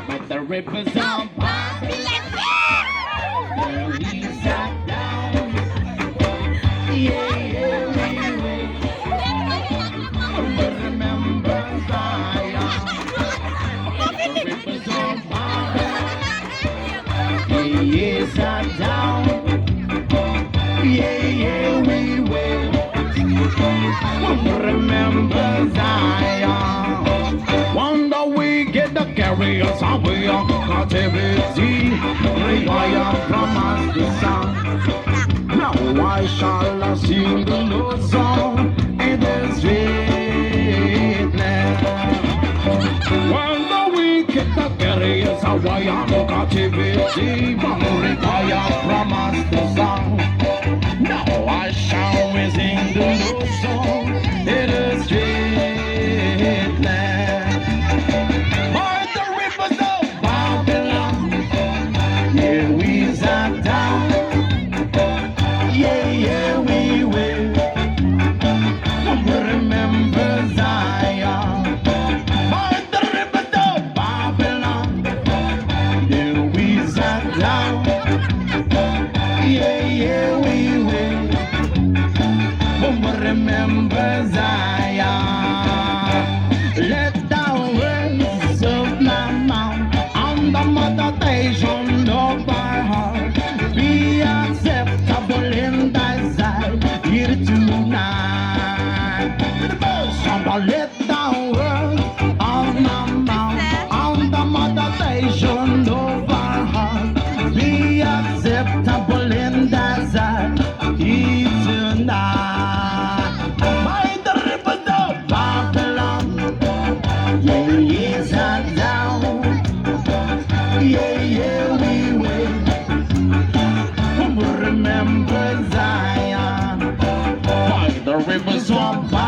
But the rivers are Babylon, where we sat down. Yeah, yeah, but remember Zion. The rivers are Babylon, yeah, sat down. Yeah, yeah, we will. Remember Zion. Wonder we get the carriers away on captivity. Require from us the song. Now I shall I sing the Lord's song in the sweetness. Wonder we get the carriers away on captivity. Require from us the song. Now I shall sing the Lord's song in the sweetness. By the rivers of Babylon, yeah, we sat down. Yeah, yeah, we will. Remember Zion. By the rivers of Babylon, yeah, we sat down. Yeah, yeah, we will. Remember Zion. Let the words of my mouth and the meditation of my heart be acceptable in thy sight here tonight. Let the words of my mouth and the meditation of our heart be acceptable in thy sight here tonight. By the rivers of Babylon, yeah, yes, and down. Yeah, yeah, we will. Remember Zion. By the rivers of Babylon.